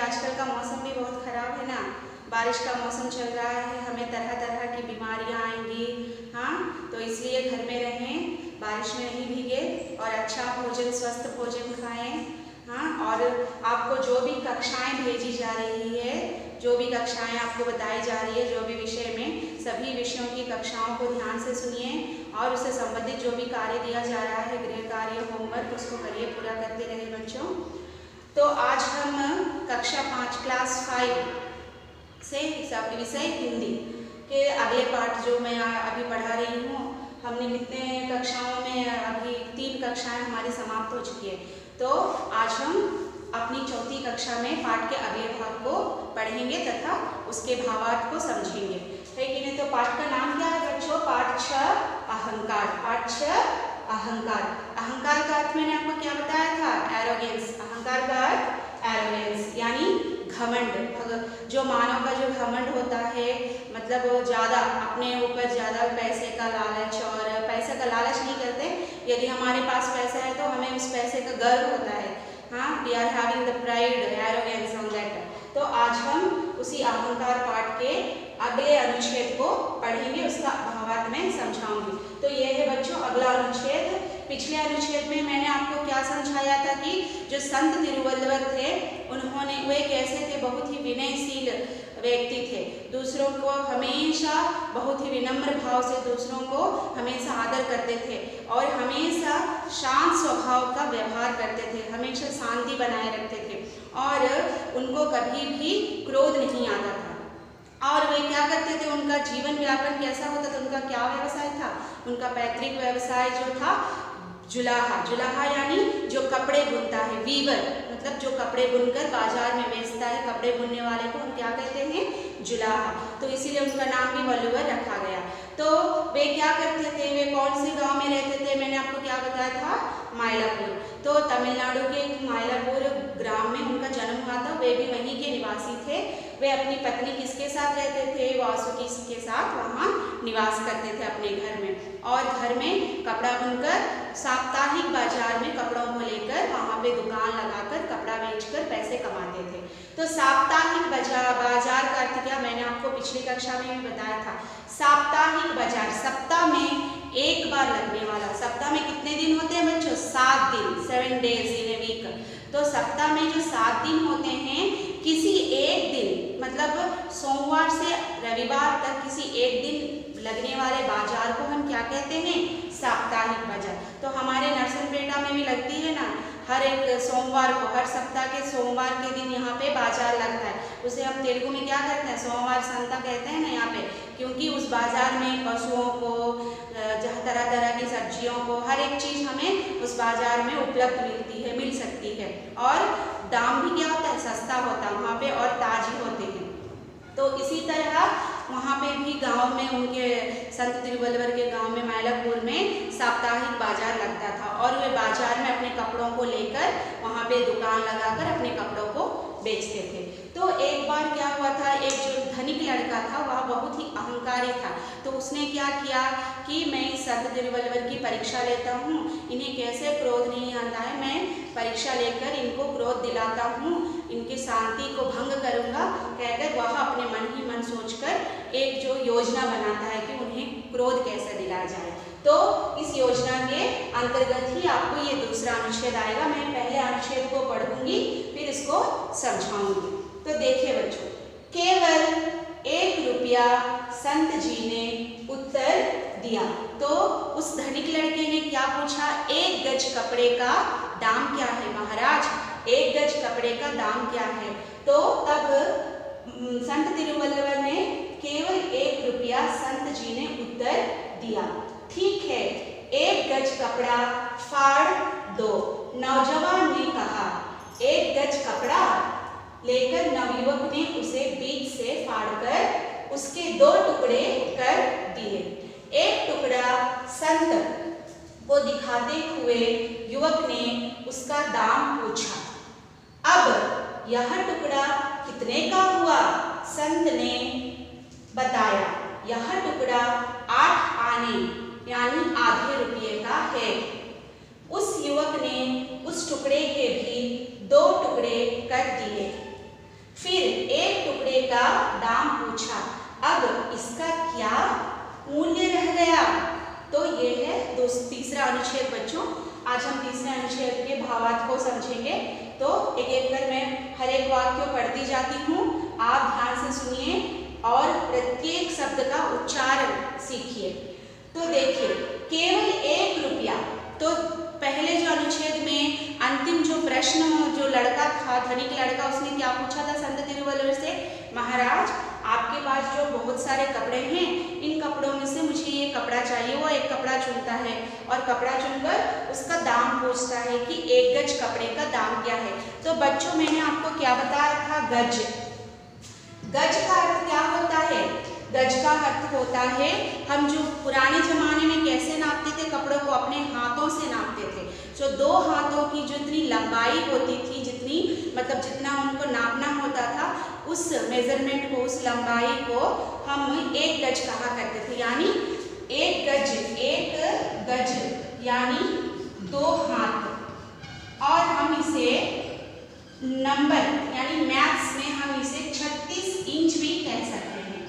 आजकल का मौसम भी बहुत ख़राब है ना, बारिश का मौसम चल रहा है, हमें तरह तरह की बीमारियां आएंगी। हाँ, तो इसलिए घर में रहें, बारिश में नहीं भीगे और अच्छा भोजन, स्वस्थ भोजन खाएं। हाँ, और आपको जो भी कक्षाएं भेजी जा रही है, जो भी कक्षाएं आपको बताई जा रही है, जो भी विषय में, सभी विषयों की कक्षाओं को ध्यान से सुनिए और उससे संबंधित जो भी कार्य दिया जा रहा है, गृह कार्य, होमवर्क, उसको करिए, पूरा करते रहिए बच्चों। तो आज हम कक्षा 5 क्लास 5 से विषय हिंदी के अगले पाठ जो मैं अभी पढ़ा रही हूँ, हमने कितने कक्षाओं में, अभी 3 कक्षाएं हमारी समाप्त हो चुकी है। तो आज हम अपनी 4थी कक्षा में पाठ के अगले भाग को पढ़ेंगे तथा उसके भावार्थ को समझेंगे, है कि नहीं। तो पाठ का नाम क्या है बच्चों? पाठ 6 अहंकार। पाठ 6 अहंकार। अहंकार का अर्थ मैंने आपको क्या बताया था? एरोगेंस। अहंकार का अर्थ एरोगेंस यानी घमंड। जो मानव का जो घमंड होता है, मतलब वो ज़्यादा अपने ऊपर ज़्यादा पैसे का लालच, और पैसे का लालच नहीं करते, यदि हमारे पास पैसा है तो हमें उस पैसे का गर्व होता है। हाँ, we are having the pride, arrogance on that. तो आज हम उसी अहंकार पाठ के अगले अनुच्छेद को पढ़ेंगे, उसका भावार्थ मैं समझाऊंगी। तो ये है बच्चों अगला अनुच्छेद। पिछले अनुच्छेद में मैंने आपको क्या समझाया था कि जो संत तिरुवल्लुवर थे, उन्होंने, वे कैसे थे? बहुत ही विनयशील व्यक्ति थे, दूसरों को हमेशा बहुत ही विनम्र भाव से दूसरों को हमेशा आदर करते थे और हमेशा शांत स्वभाव का व्यवहार करते थे, हमेशा शांति बनाए रखते थे और उनको कभी भी क्रोध नहीं आता था। और वे क्या करते थे? उनका जीवन व्यापन कैसा होता था? उनका क्या व्यवसाय था? उनका पैतृक व्यवसाय जो था जुलाहा। जुलाहा यानी जो कपड़े बुनता है, वीवर, मतलब जो कपड़े बुनकर बाजार में बेचता है, कपड़े बुनने वाले को हम क्या कहते हैं? जुलाहा। तो इसीलिए उनका नाम भी वल्लुवर रखा गया। तो वे क्या करते थे? वे कौन से गांव में रहते थे? मैंने आपको क्या बताया था? मायलापुर। तो तमिलनाडु के मायलापुर ग्राम में उनका जन्म हुआ था, वे भी वहीं के निवासी थे। वे अपनी पत्नी किसके साथ रहते थे? वासुकी के साथ वहाँ निवास करते थे अपने घर में, और घर में कपड़ा बुनकर साप्ताहिक बाजार में कपड़ों को लेकर वहाँ पे दुकान लगाकर कपड़ा बेचकर पैसे कमाते थे। तो साप्ताहिक बाजार का अर्थ क्या? मैंने आपको पिछली कक्षा में भी बताया था। साप्ताहिक बाजार सप्ताह में एक बार लगने वाला। सप्ताह में कितने दिन होते हैं बच्चों? 7 दिन, 7 days इन ए वीक। तो सप्ताह में जो 7 दिन होते हैं, किसी एक दिन, मतलब सोमवार से रविवार तक किसी एक दिन लगने वाले बाजार को हम क्या कहते हैं? साप्ताहिक बाजार। तो हमारे नरसनपेटा में भी लगती है ना, हर एक सोमवार को, हर सप्ताह के सोमवार के दिन यहाँ पे बाजार लगता है। उसे हम तेलुगु में क्या कहते हैं? सोमवार संता कहते हैं ना यहाँ पे, क्योंकि उस बाजार में पशुओं को, तरह तरह की सब्जियों को, हर एक चीज़ हमें उस बाजार में उपलब्ध मिलती है, मिल सकती है, और दाम भी क्या होता है? सस्ता होता है वहाँ पे, और ताज़ी होते हैं। तो इसी तरह वहाँ पे भी गांव में, उनके संत तिरुवल्लुवर के गांव में मायलापुर में साप्ताहिक बाजार लगता था, और वे बाजार में अपने कपड़ों को लेकर वहाँ पे दुकान लगाकर अपने कपड़ों को बेचते थे। तो एक बार क्या हुआ था, एक जो धनिक लड़का था वह बहुत ही अहंकारी था। तो उसने क्या किया कि मैं इस संत तिरुवल्लुवर की परीक्षा लेता हूँ, इन्हें कैसे क्रोध नहीं आता है, मैं परीक्षा लेकर इनको क्रोध दिलाता हूँ, इनकी शांति को भंग करूँगा, कहकर वह अपने मन ही मन सोचकर एक जो योजना बनाता है कि उन्हें क्रोध कैसे दिलाया जाए। तो इस योजना के अंतर्गत ही आपको ये दूसरा अनुच्छेद आएगा। मैं पहले अनुच्छेद को पढ़ूंगी, फिर इसको समझाऊंगी। तो देखिए बच्चों, केवल 1 रुपया संत जी ने उत्तर दिया। तो उस धनिक लड़के ने क्या पूछा? 1 गज कपड़े का दाम क्या है महाराज? 1 गज कपड़े का दाम क्या है? तो तब संत तिरुवल्लुवर ने केवल 1 रुपया संत जी ने उत्तर दिया। ठीक है, 1 गज कपड़ा फाड़ दो। नौजवान ने कहा। 1 गज कपड़ा लेकर नवयुवक ने उसे बीच से फाड़कर उसके 2 टुकड़े कर दिए। एक टुकड़ा संत को दिखाते हुए युवक ने उसका दाम पूछा। अब यह टुकड़ा कितने का हुआ? संत ने बताया, यह टुकड़ा 8 आने यानी आधे रुपये का है। उस युवक ने उस टुकड़े के भी 2 टुकड़े कर दिए। पूछा, अब इसका क्या मूल्य रह गया। तो ये है तीसरा अनुच्छेद बच्चों। आज हम तीसरे अनुच्छेद के भावार्थ को समझेंगे। तो एक एक कर मैं हर एक वाक्य को पढ़ती जाती हूँ, आप ध्यान से सुनिए और प्रत्येक शब्द का उच्चारण सीखिए। तो देखिए, केवल 1 रुपया। तो पहले जो अनुच्छेद में अंतिम जो प्रश्न जो लड़का था, धनिक लड़का, उसने क्या पूछा था संत तिरुवल्लुवर से, महाराज आपके पास जो बहुत सारे कपड़े हैं, इन कपड़ों में से मुझे ये कपड़ा चाहिए। वो एक कपड़ा चुनता है और कपड़ा चुनकर उसका दाम पूछता है कि 1 गज कपड़े का दाम क्या है। तो बच्चों मैंने आपको क्या बताया था, गज। गज का अर्थ क्या होता है, गज का अर्थ होता है, हम जो पुराने जमाने में कैसे नापते थे कपड़ों को, अपने हाथों से नापते थे। जो 2 हाथों की जितनी लंबाई होती थी, जितनी मतलब जितना उनको नापना होता था, उस मेजरमेंट को, उस लंबाई को हम 1 गज कहा करते थे। यानी 1 गज यानी 2 हाथ। और हम इसे नंबर यानी मैथ्स में हम इसे 36 इंच भी कह सकते हैं,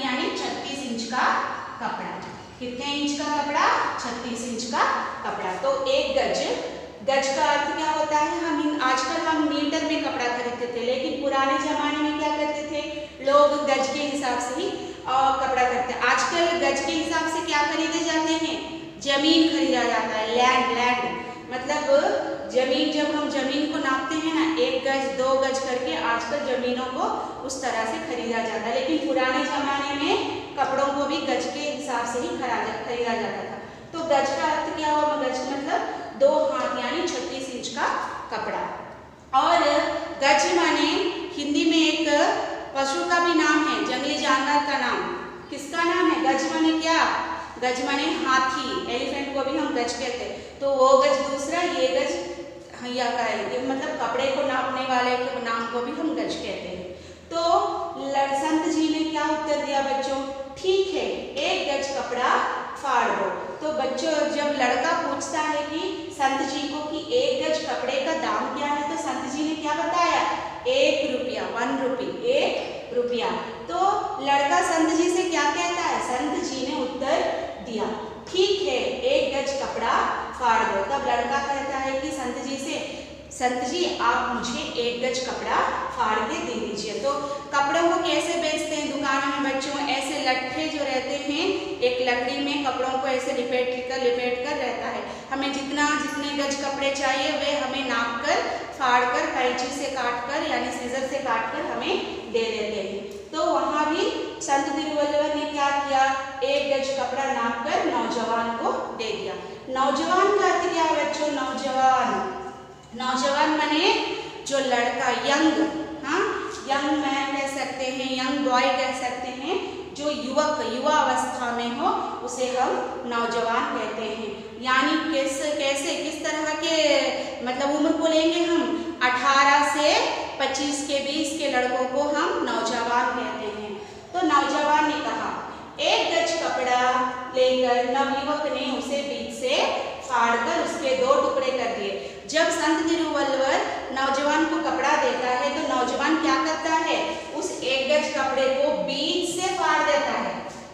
यानी 36 इंच का कपड़ा। कितने इंच का कपड़ा, 36 इंच का कपड़ा। तो 1 गज, गज का अर्थ क्या होता है, आजकल हम मीटर में कपड़ा खरीदते थे, लेकिन पुराने जमाने में क्या करते थे लोग, गज के हिसाब से ही कपड़ा खरीदते। आजकल गज के हिसाब से क्या खरीदे जाते हैं, जमीन खरीदा जाता है, लैंड। मतलब जमीन, जब हम जमीन को नापते हैं ना 1 गज 2 गज करके, आजकल जमीनों को उस तरह से खरीदा जाता है। लेकिन पुराने जमाने में कपड़ों को भी गज के हिसाब से ही खरीदा जाता था। तो गज का अर्थ क्या हुआ, गज मतलब 2 हाथ यानी 36 इंच का कपड़ा। और गज माने हिंदी में एक पशु का भी नाम है, जंगली जानवर का नाम। किसका नाम है, गज माने क्या, गज माने हाथी, एलिफेंट को भी हम गज कहते हैं। तो वो गज दूसरा, ये गज हैया का है, ये मतलब कपड़े को नापने वाले के नाम को भी हम गज कहते हैं। तो संत जी ने क्या उत्तर दिया बच्चों, ठीक है 1 गज कपड़ा फाड़ दो। तो बच्चों जब लड़का पूछता है कि संत जी को कि 1 गज कपड़े का दाम क्या है, तो संत जी ने क्या बताया, 1 रुपया, 1 रुपी, 1 रुपया। तो लड़का संत जी से क्या कहता है, संत जी ने उत्तर दिया ठीक है 1 गज कपड़ा फाड़ दो। तब लड़का कहता है कि संत जी से, संत जी आप मुझे 1 गज कपड़ा फाड़ के दे दीजिए। तो कपड़ों को कैसे बेचते हैं दुकानों में बच्चों, ऐसे लट्ठे जो रहते हैं, एक लकड़ी में कपड़ों को ऐसे लिपेट कर रहता है। हमें जितने गज कपड़े चाहिए वे हमें नाप कर, फाड़ कर, कैंची से काट कर यानी सीजर से काट कर हमें दे देते हैं। तो वहाँ भी संत तिरुवल्लुवर ने क्या किया, 1 गज कपड़ा नाप कर नौजवान को दे दिया। नौजवान का अर्थ क्या है बच्चों, नौजवान माने जो लड़का, यंग, हाँ यंग मैन कह सकते हैं, यंग बॉय कह सकते हैं, जो युवा अवस्था में हो उसे हम नौजवान कहते हैं। यानी किस तरह के मतलब उम्र को लेंगे हम, 18 से 25 के बीच के लड़कों को हम नौजवान कहते हैं। तो नौजवान ने कहा, 1 गज कपड़ा लेकर नवयुवक ने उसे बीच से फाड़कर उसके 2 टुकड़े कर दिए। जब संत तिरुवल्लुवर नौजवान को कपड़ा देता है तो नौजवान क्या करता है, उस 1 गज कपड़े को बीच से फाड़ देता है।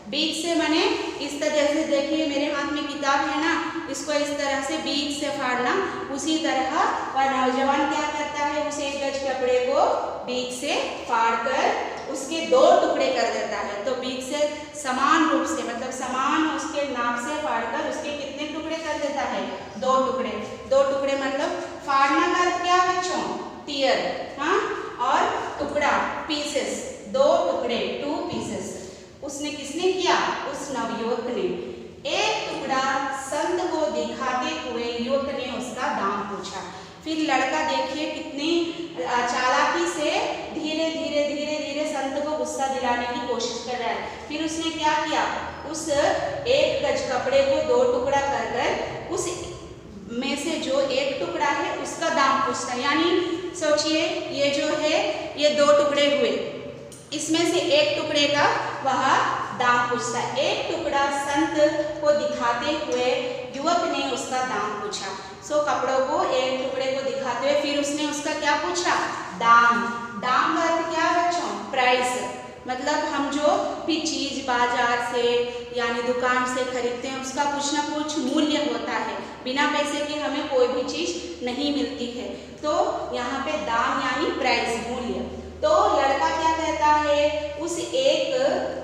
बीच से माने इस तरह से, देखिए मेरे हाथ में किताब है ना, इसको इस तरह से बीच से फाड़ना, उसी तरह वह नौजवान क्या करता है, उस 1 गज कपड़े को बीच से फाड़कर उसके 2 टुकड़े कर देता है। तो बीच से समान रूप से मतलब समान उसके नाप से फाड़कर उसके कितने टुकड़े कर देता है, 2 टुकड़े। 2 टुकड़े मतलब फाड़ना का अर्थ क्या बच्चों, टीयर, हाँ, और टुकड़ा, पीसेस, 2 टुकड़े, 2 पीसेस। उसने किसने किया, उस नवयुवक ने। 1 टुकड़ा संत को दिखाते हुए युवक ने उसका दाम पूछा। फिर लड़का देखिए कितनी चालाकी से धीरे धीरे संत को गुस्सा दिलाने की कोशिश कर रहा है। फिर उसने क्या किया, उस 1 गज कपड़े को 2 टुकड़ा कर उस में से जो 1 टुकड़ा है उसका दाम पूछता है। यानी सोचिए ये जो है ये 2 टुकड़े हुए, इसमें से 1 टुकड़े का वह दाम पूछता है। 1 टुकड़ा संत को दिखाते हुए युवक ने उसका दाम पूछा। सो कपड़ों को 1 टुकड़े को दिखाते हुए फिर उसने उसका क्या पूछा, दाम। दाम का अर्थ क्या बच्चों, प्राइस। मतलब हम जो भी चीज़ बाजार से यानी दुकान से खरीदते हैं उसका कुछ ना कुछ मूल्य होता है, बिना पैसे के हमें कोई भी चीज़ नहीं मिलती है। तो यहाँ पे दाम यानी प्राइस, मूल्य। तो लड़का क्या कहता है, उस एक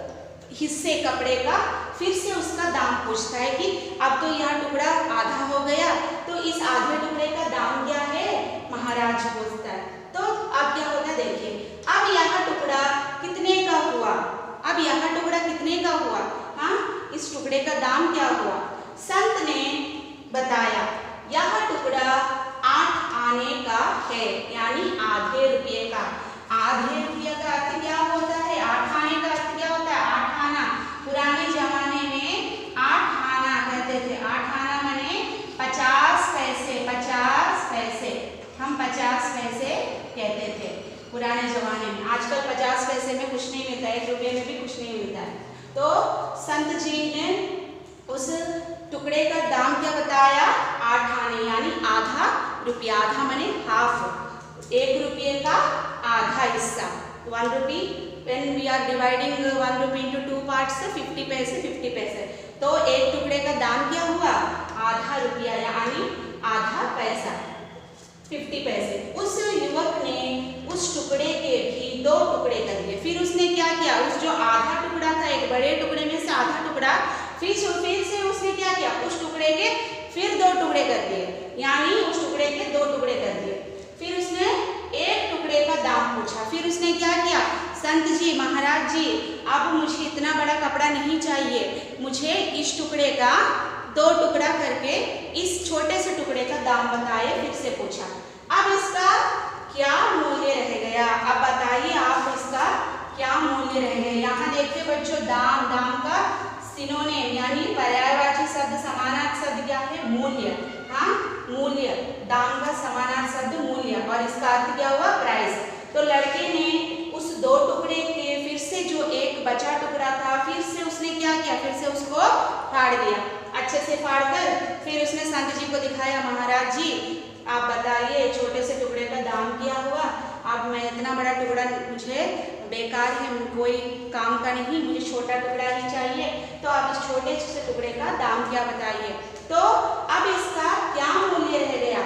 हिस्से कपड़े का फिर से उसका दाम पूछता है कि अब तो यह टुकड़ा आधा हो गया, तो इस आधे टुकड़े का दाम क्या है, महाराज पूछता है। तो अब क्या होता है देखिए, अब यह टुकड़ा कितने का हुआ, अब यह टुकड़ा कितने का हुआ, हाँ इस टुकड़े का दाम क्या हुआ। संत ने बताया यह टुकड़ा 8 आने का है, यानी आधे रुपये का। आधे रुपये का अर्थ क्या होता है, 8 आने का अर्थ क्या होता है, 8 आना। पुराने जमाने में 8 आना कहते थे, 8 आना माने 50 पैसे, 50 पैसे, हम 50 पैसे कहते थे पुराने जमाने में। आजकल 50 पैसे में कुछ नहीं मिलता है, 1 रुपये में भी कुछ नहीं मिलता है। तो संत जी ने उस टुकड़े का दाम क्या बताया, 8 आने यानी आधा रुपया। आधा माने हाफ, 1 रुपये का आधा हिस्सा, 1 rupee. When we are dividing 1 rupee into 2 parts, 50 paise 50 पैसे। तो एक टुकड़े का दाम क्या हुआ, आधा रुपया यानी आधा पैसा, 50 पैसे। उस युवक ने उस टुकड़े के भी 2 टुकड़े कर दिए। फिर उसने क्या किया, उस जो आधा टुकड़ा था, एक बड़े टुकड़े में से आधा टुकड़ा, फिर से उसने क्या किया, उस टुकड़े के फिर 2 टुकड़े कर दिए, यानी उस टुकड़े के 2 टुकड़े कर दिए। फिर उसने एक टुकड़े का दाम पूछा। फिर उसने क्या किया, संत जी महाराज जी अब मुझे इतना बड़ा कपड़ा नहीं चाहिए, मुझे इस टुकड़े का 2 टुकड़ा करके इस छोटे से टुकड़े का दाम बताइए। फिर से पूछा, अब इसका क्या मूल्य रह गया, अब बताइए आप इसका क्या मूल्य रह गया। यहाँ देखिए बच्चों, दाम, दाम का सिनोनिम यानी पर्यायवाची शब्द, समानार्थक शब्द क्या है, मूल्य। हाँ मूल्य, दाम का समानार्थक शब्द मूल्य, और इसका अर्थ क्या हुआ, प्राइस। तो लड़के ने उस 2 टुकड़े के फिर से जो एक बचा टुकड़ा था, फिर से उसने क्या किया, फिर से उसको फाड़ दिया। अच्छे से फाड़ कर फिर उसने संत जी को दिखाया, महाराज जी आप बताइए छोटे से टुकड़े का दाम क्या हुआ। अब मैं इतना बड़ा टुकड़ा मुझे बेकार है, कोई काम का नहीं, मुझे छोटा टुकड़ा ही चाहिए, तो आप इस छोटे से टुकड़े का दाम क्या बताइए। तो अब इसका क्या मूल्य रह गया,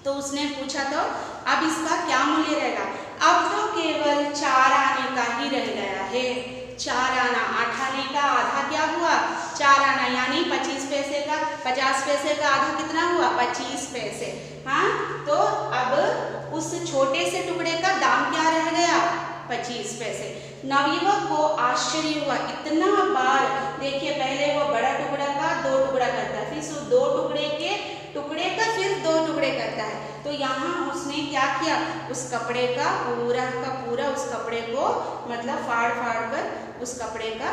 तो उसने पूछा तो अब इसका क्या मूल्य रहेगा। अब तो केवल 4 आने का ही रह गया है, 4 आना। 8 आने का आधा क्या हुआ, 4 आना, यानी 25 पैसे का, 50 पैसे का आधा कितना हुआ, 25 पैसे। हाँ तो अब उस छोटे से टुकड़े का दाम क्या रह गया, 25 पैसे। नवयुवक को आश्चर्य हुआ, इतना बार देखिए, पहले वो बड़ा टुकड़ा का 2 टुकड़ा करता है, फिर 2 टुकड़े के टुकड़े का फिर 2 टुकड़े करता है। तो यहाँ उसने क्या किया, उस कपड़े का पूरा उस कपड़े को मतलब फाड़ कर उस कपड़े का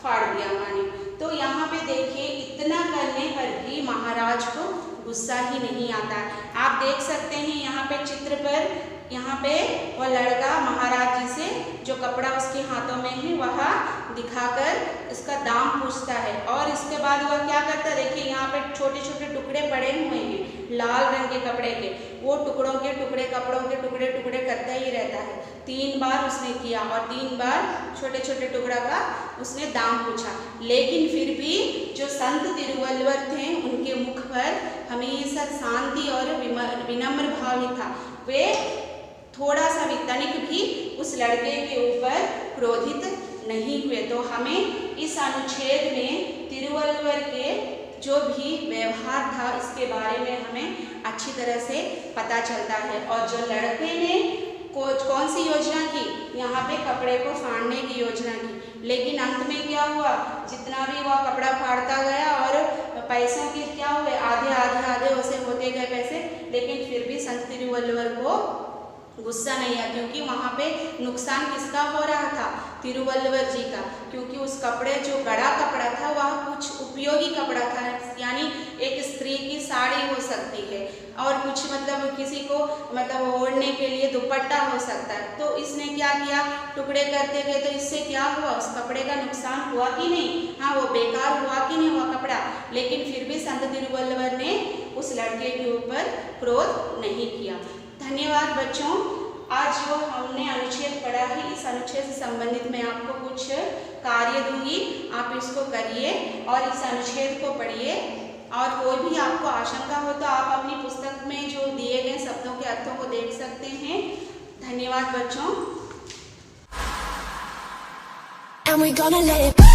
फाड़ दिया माने। तो यहाँ पे देखिए, इतना करने पर भी महाराज को गुस्सा ही नहीं आता। आप देख सकते हैं यहाँ पे चित्र पर, यहाँ पे वह लड़का महाराज जी से जो कपड़ा उसके हाथों में है वह दिखाकर इसका दाम पूछता है, और इसके बाद वह क्या करता है, देखिए यहाँ पे छोटे छोटे टुकड़े पड़े हुए हैं लाल रंग के कपड़े के, वो टुकड़ों के टुकड़े, कपड़ों के टुकड़े टुकड़े करता ही रहता है। 3 बार उसने किया और 3 बार छोटे छोटे टुकड़ा का उसने दाम पूछा, लेकिन फिर भी जो संत तिरुवल्लुवर थे उनके मुख पर हमेशा शांति और विनम्र भाव ही था। वे थोड़ा सा भी तनिक भी उस लड़के के ऊपर क्रोधित नहीं हुए। तो हमें इस अनुच्छेद में तिरुवल्लुवर के जो भी व्यवहार था इसके बारे में हमें अच्छी तरह से पता चलता है। और जो लड़के ने कौन सी योजना की, यहाँ पे कपड़े को फाड़ने की योजना की, लेकिन अंत में क्या हुआ, जितना भी वह कपड़ा फाड़ता गया और पैसों के क्या हुए, आधे आधे आधे वैसे होते गए पैसे, लेकिन फिर भी संत तिरुवल्लुवर को गुस्सा नहीं आया, क्योंकि वहाँ पे नुकसान किसका हो रहा था, तिरुवल्लुवर जी का। क्योंकि उस कपड़े जो बड़ा कपड़ा था वह कुछ उपयोगी कपड़ा था, यानी एक स्त्री की साड़ी हो सकती है और कुछ मतलब किसी को मतलब ओढ़ने के लिए दुपट्टा हो सकता है। तो इसने क्या किया, टुकड़े करते गए, तो इससे क्या हुआ, उस कपड़े का नुकसान हुआ कि नहीं, हाँ वो बेकार हुआ कि नहीं हुआ कपड़ा, लेकिन फिर भी संत तिरुवल्लुवर ने उस लड़के के ऊपर क्रोध नहीं किया। धन्यवाद बच्चों। आज जो हमने अनुच्छेद पढ़ा है, इस अनुच्छेद से संबंधित मैं आपको कुछ कार्य दूंगी, आप इसको करिए और इस अनुच्छेद को पढ़िए। और कोई भी आपको आशंका हो तो आप अपनी पुस्तक में जो दिए गए शब्दों के अर्थों को देख सकते हैं। धन्यवाद बच्चों। And we're gonna let it